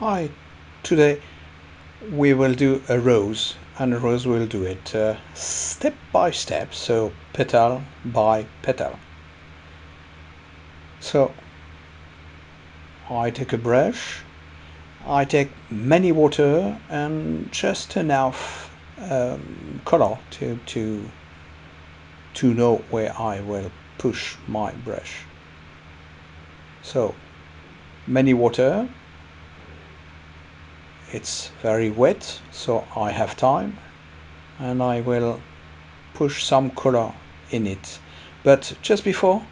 Hi, today we will do a rose, and a rose will do it step by step, so petal by petal. So I take a brush, I take many water and just enough color to know where I will push my brush. So many water, it's very wet, so I have time, and I will push some color in it. But just before,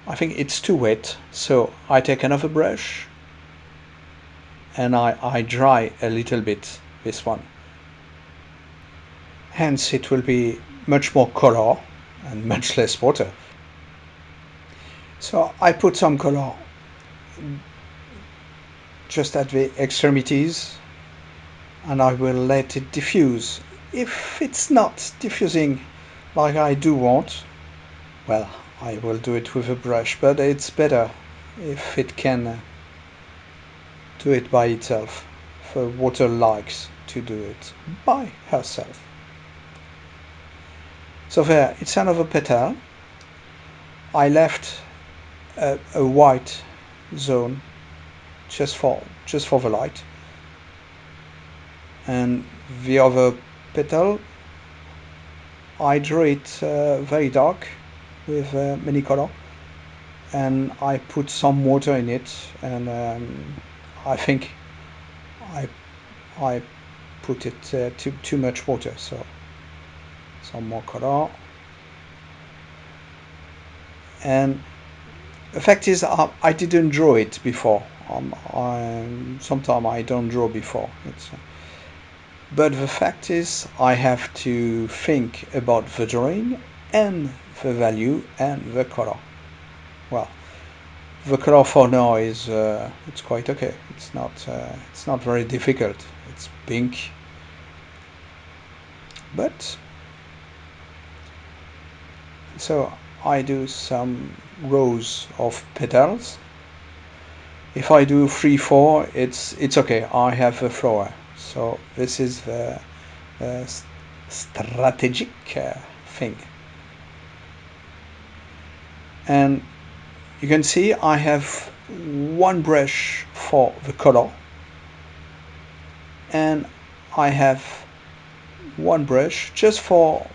I think it's too wet, so I take another brush and I dry a little bit this one. Hence it will be much more color and much less water. So I put some color just at the extremities and I will let it diffuse. If it's not diffusing like I do want, well, I will do it with a brush, but it's better if it can do it by itself. The water likes to do it by herself. So there, it's another petal. I left a white zone just for the light, and the other petal I drew it very dark with many color, and I put some water in it, and I think I I put it too much water, so some more color. And the fact is, I didn't draw it before. Sometimes I don't draw before. But the fact is, I have to think about the drawing and the value and the color. Well, the color for now is it's quite okay. It's not very difficult. It's pink, but so I do some rows of petals. If I do 3, 4, it's okay. I have a flower. So this is the strategic thing. And you can see I have one brush for the color, and I have one brush just for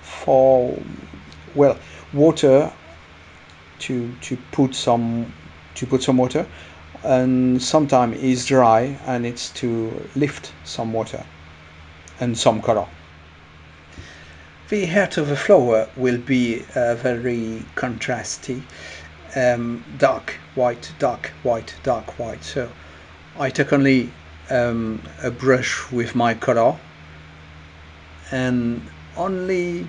well, water to put some water, and sometimes it's dry and it's to lift some water and some color. The heart of the flower will be very contrasty, dark white, dark white, dark white. So I take only a brush with my color, and only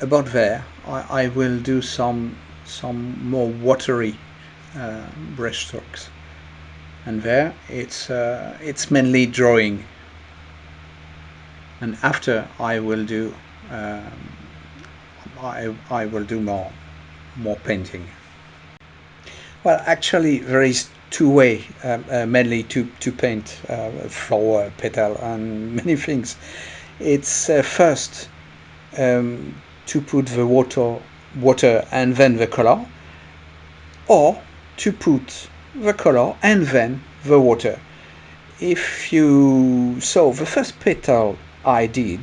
about there I will do some more watery brush strokes, and there it's mainly drawing, and after I will do I will do more painting. Well, actually, there is two way mainly to paint flower, petal, and many things. It's first to put the water and then the color, or to put the color and then the water. If you so the first petal I did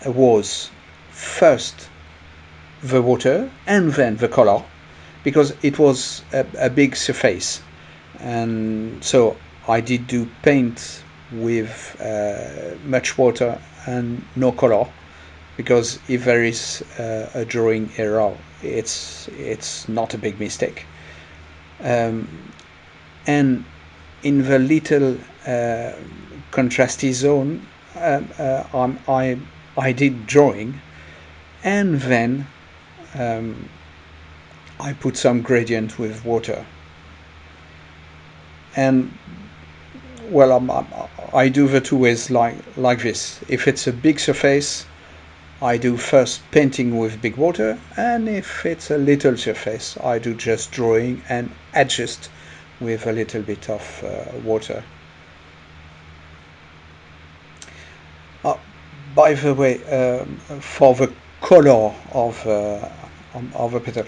was first the water and then the color, because it was a big surface, and so I did do paint with much water and no color, because if there is a drawing error, it's not a big mistake. And in the little contrasty zone, I did drawing, and then I put some gradient with water. And well, I do the two ways like this. If it's a big surface, I do first painting with big water, and if it's a little surface, I do just drawing and adjust with a little bit of water. By the way, for the color of the petal,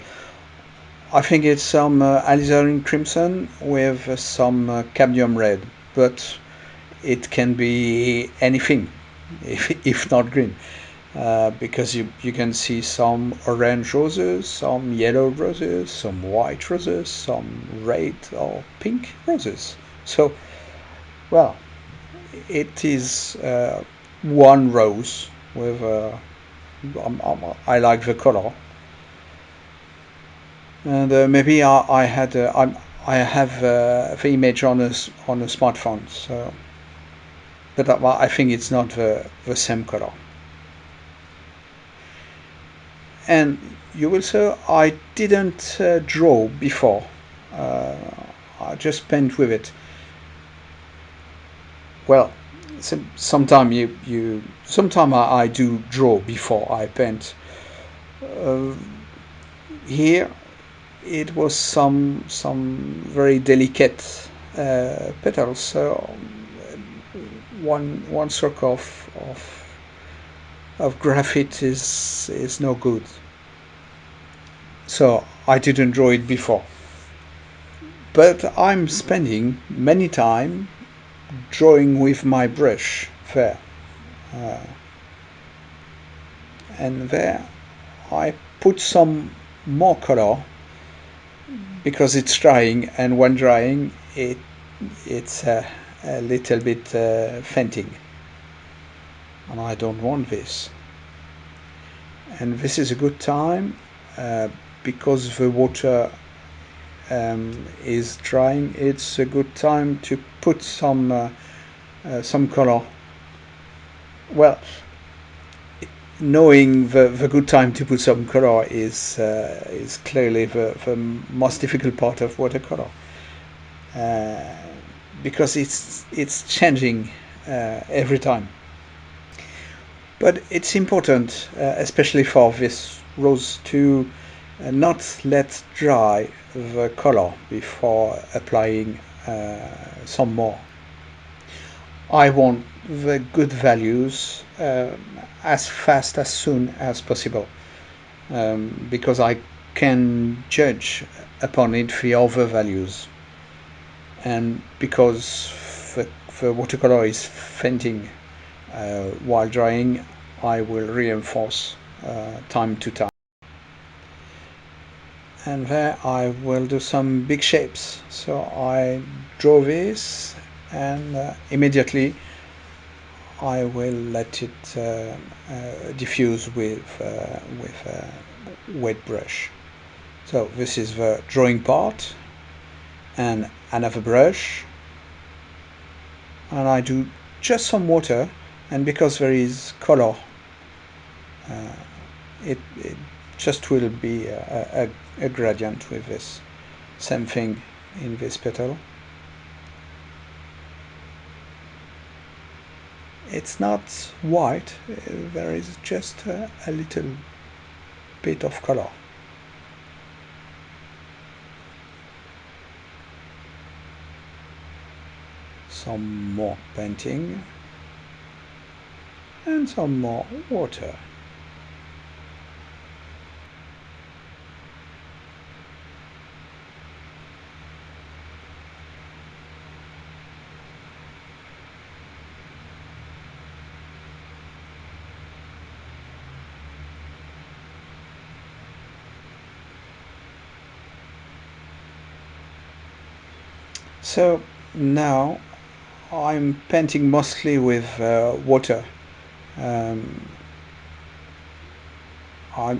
I think it's some alizarin crimson with some cadmium red, but it can be anything, if not green, because you can see some orange roses, some yellow roses, some white roses, some red or pink roses. So, well, it is one rose with I like the color, and maybe I had I have the image on a smartphone, so but I think it's not the same color. And you will say I didn't draw before. Uh, I just paint with it. Well, sometime sometime I do draw before I paint. Uh, Here it was some very delicate petals. So one stroke of graphite is no good. So I didn't draw it before. But I'm spending many time drawing with my brush there. Uh, and there I put some more color because it's drying, and when drying it's a little bit fainting, and I don't want this. And this is a good time uh, because the water is drying. It's a good time to put some color. Well, knowing the good time to put some color is clearly the most difficult part of watercolor, uh, because it's changing every time. But it's important, especially for this rose, to not let dry the color before applying some more. I want the good values as fast as soon as possible, because I can judge upon it the other values, and because the, the watercolor is fainting while drying, I will reinforce time to time. And there I will do some big shapes. So I draw this, and immediately I will let it diffuse with a wet brush. So this is the drawing part, and another brush, and I do just some water, and because there is color, uh, it just will be a gradient with this. Same thing in this petal. It's not white, there is just a little bit of color. Some more painting and some more water. So now I'm painting mostly with water. Um, I,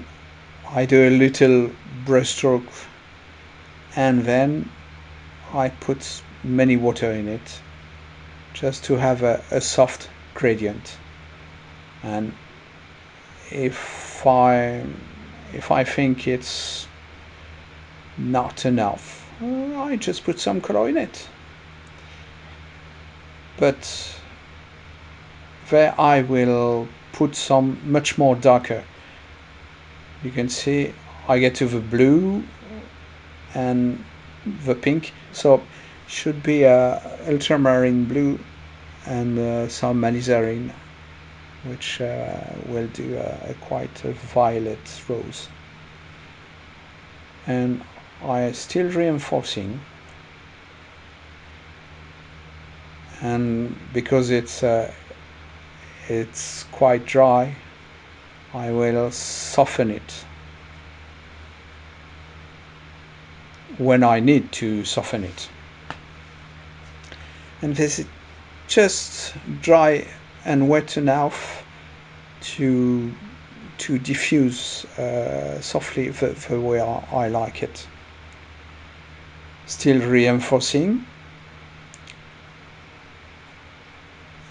I do a little brushstroke, and then I put many water in it just to have a soft gradient. And if I if I think it's not enough, I just put some color in it. But there I will put some much more darker. You can see I get to the blue and the pink, so should be a ultramarine blue and some alizarin. which will do a quite a violet rose. And I still reinforcing, and because it's quite dry, I will soften it when I need to soften it. And this is just dry and wet enough to diffuse softly the way I like it. Still reinforcing,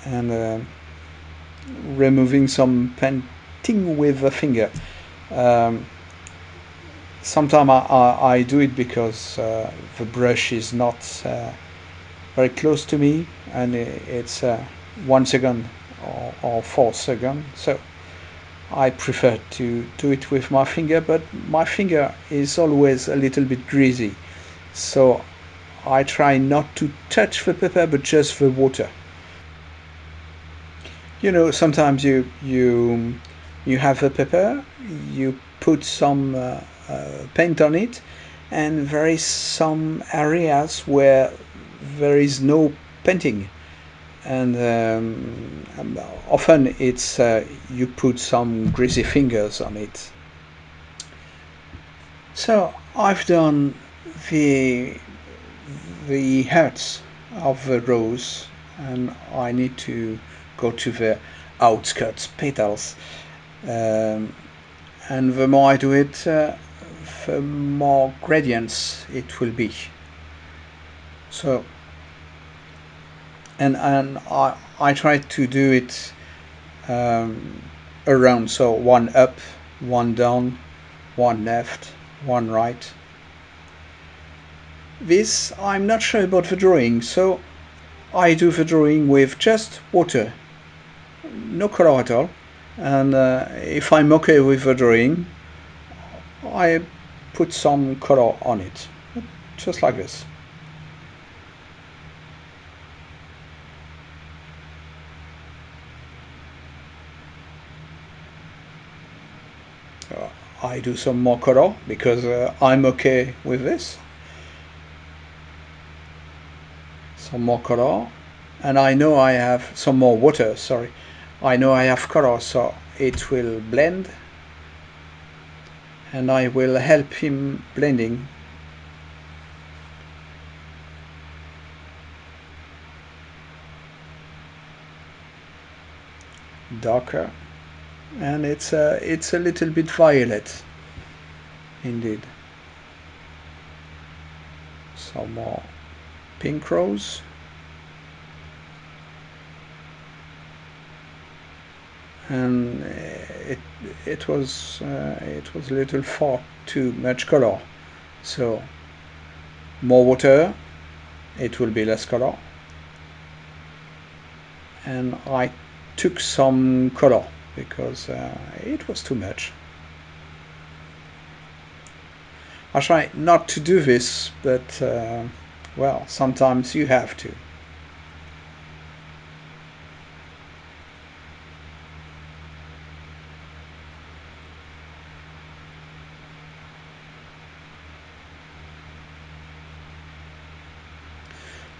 and removing some painting with the finger. Um, Sometimes I do it because the brush is not very close to me, and it's 1 second or 4 seconds. So I prefer to do it with my finger, but my finger is always a little bit greasy. So I try not to touch the pepper, but just the water. Sometimes you have a pepper, you put some paint on it, and there is some areas where there is no painting, and often it's you put some greasy fingers on it. So I've done the hearts of the rose, and I need to go to the outskirts petals. Um, and the more I do it, the more gradients it will be. So, and I try to do it um, around. So one up, one down, one left, one right. This I'm not sure about the drawing, so I do the drawing with just water, no color at all. And if I'm okay with the drawing, I put some color on it, just like this. I do some more color because I'm okay with this. Some more color, and I know I have some more water. Sorry, I know I have color, so it will blend, and I will help him blending. Darker, and it's a little bit violet, indeed. Some more pink rose, and it was a little far too much color. So more water, it will be less color, and I took some color because it was too much. I try not to do this, but well, sometimes you have to.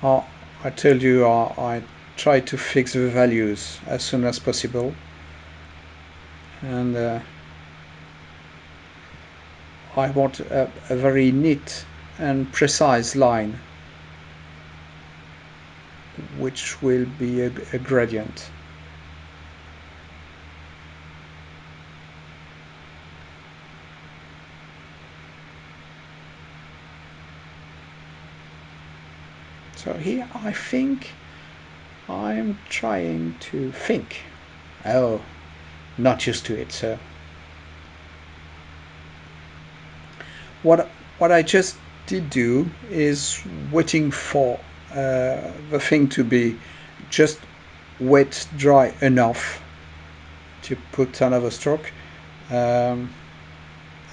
Uh, I told you I try to fix the values as soon as possible, and I want a very neat and precise line, which will be a gradient. So here I think I'm trying to think. Oh, not used to it. So what I just did do is waiting for the thing to be just wet, dry enough to put another stroke, um,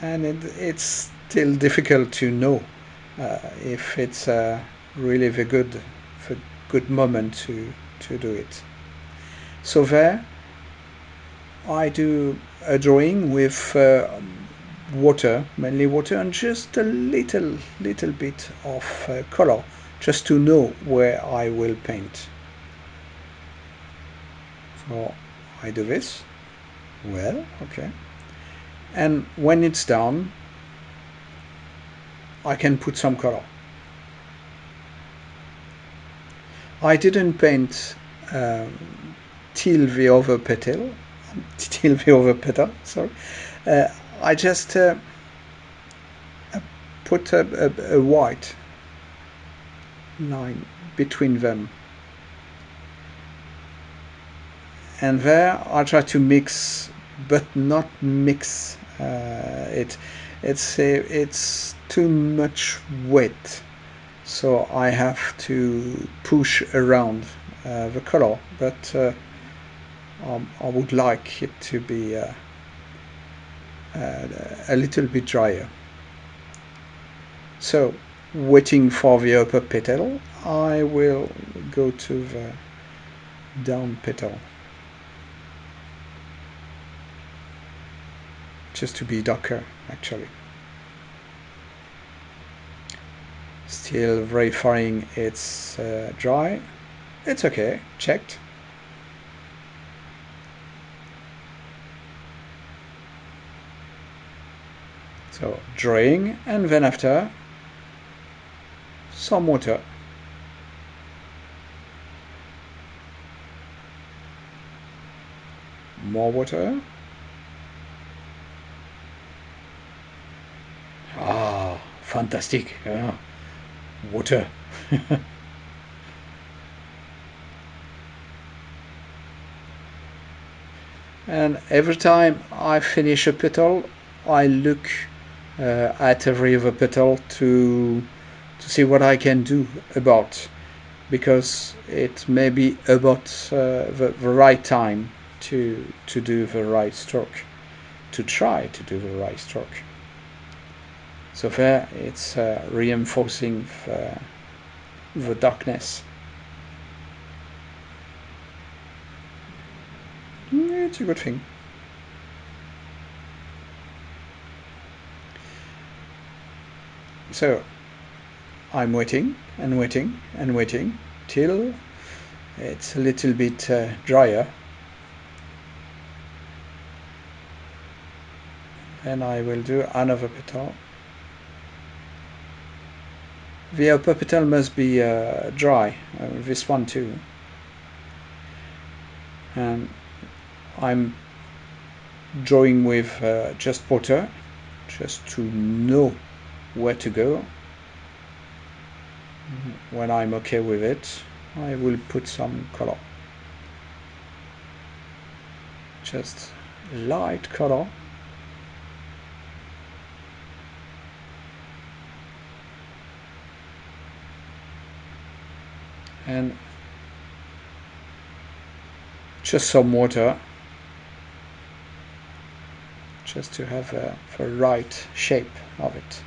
and it's still difficult to know if it's really the good moment to do it. So there, I do a drawing with water, mainly water, and just a little bit of color, just to know where I will paint. So I do this. Well, okay. And when it's done, I can put some color. I didn't paint till the other petal, till the other petal. Sorry, uh, I just put a white line between them, and there I try to mix, but not mix it. It's too much wet, so I have to push around the color. But I would like it to be a little bit drier. So, waiting for the upper petal, I will go to the down petal, just to be darker actually. Still verifying it's dry. It's okay, checked. So drying, and then after some water. More water. Ah, fantastic. Water. And every time I finish a petal, I look at every other petal to see what I can do about, because it may be about the right time to do the right stroke, to try to do the right stroke. So there it's reinforcing the darkness. It's a good thing. So I'm waiting and waiting and waiting till it's a little bit drier, and I will do another petal. The upper petal must be dry, this one too. And I'm drawing with just water, just to know where to go. When I'm okay with it, I will put some color, just light color. And just some water, just to have the right shape of it.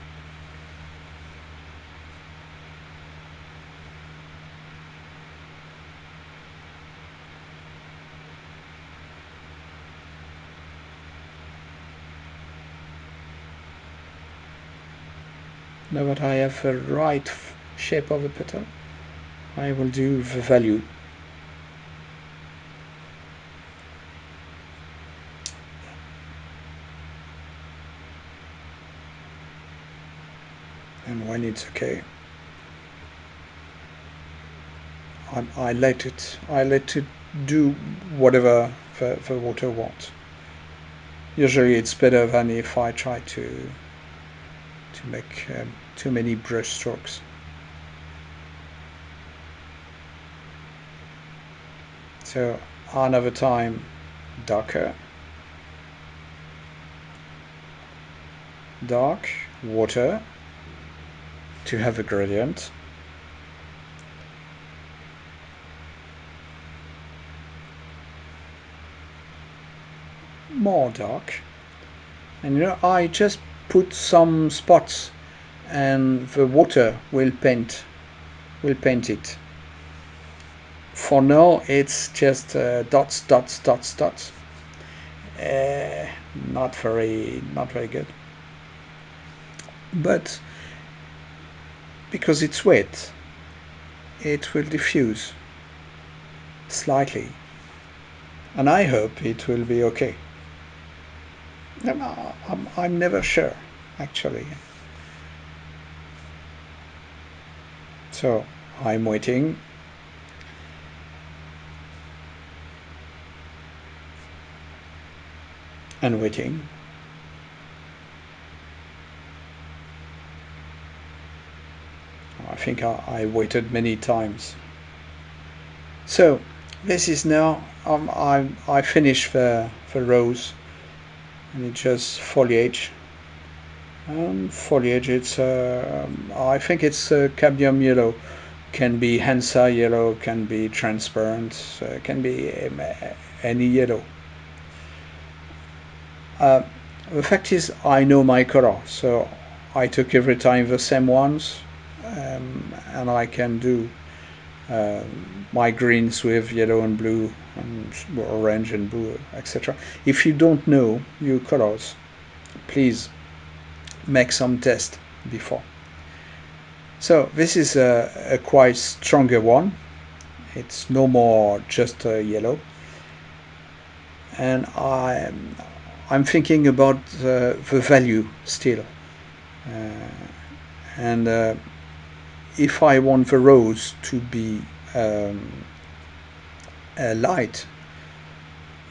Now that I have the right shape of the petal, I will do the value. And when it's okay, I let it do whatever the water wants. Usually it's better than if I try to make too many brush strokes. So another time, darker, dark, water, to have a gradient. More dark. And I just put some spots, and the water will paint it. For now it's just dots, dots, dots, dots. uh, not very good. But because it's wet, it will diffuse slightly, and I hope it will be okay. I'm never sure, actually. So I'm waiting and waiting. I think I waited many times. So this is now I finished the rose, and it's just foliage. Foliage, it's I think it's cadmium yellow. Can be Hansa yellow, can be transparent, can be any yellow. Uh, the fact is, I know my color, so I took every time the same ones, and I can do uh, my greens with yellow and blue, and orange and blue, etc. If you don't know your colors, please make some test before. So this is a quite stronger one. It's no more just yellow, and I'm thinking about the value still. And if I want the rose to be light,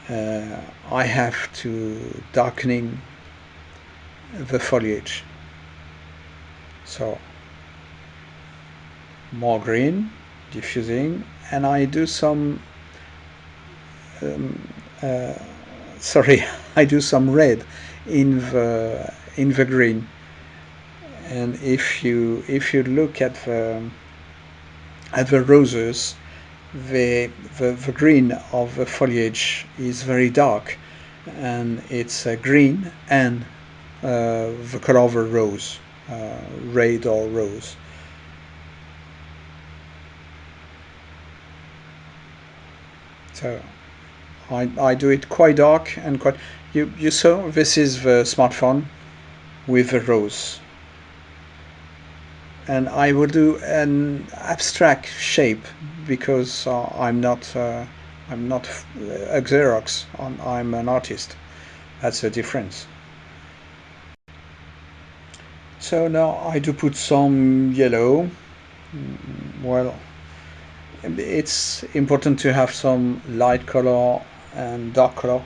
I have to darkening the foliage. So more green, diffusing, and I do some. Um, uh, sorry, I do some red in the green. And if you look at the roses, the green of the foliage is very dark, and it's green and the color of a rose, red or rose. So I do it quite dark and quite. You saw this is the smartphone with the rose, and I will do an abstract shape because I'm not a Xerox. I'm an artist. That's the difference. So now I do put some yellow. Well, it's important to have some light color and dark color.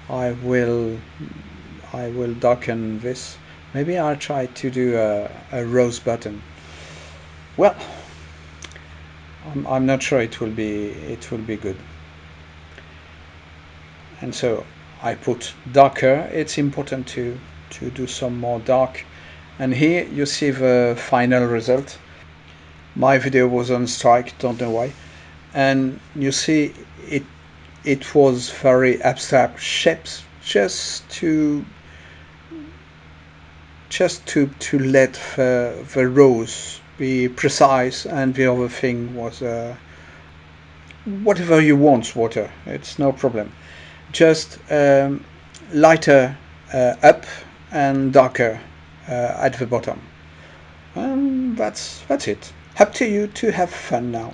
I will I will darken this. Maybe I'll try to do a rose button. Well, I'm not sure it will be good. And so I put darker. It's important to do some more dark. And here you see the final result. My video was on strike, don't know why. And you see it it was very abstract shapes, just to let the rose be precise, and the other thing was whatever you want water, it's no problem. Just lighter up and darker at the bottom. That's it. Up to you to have fun now.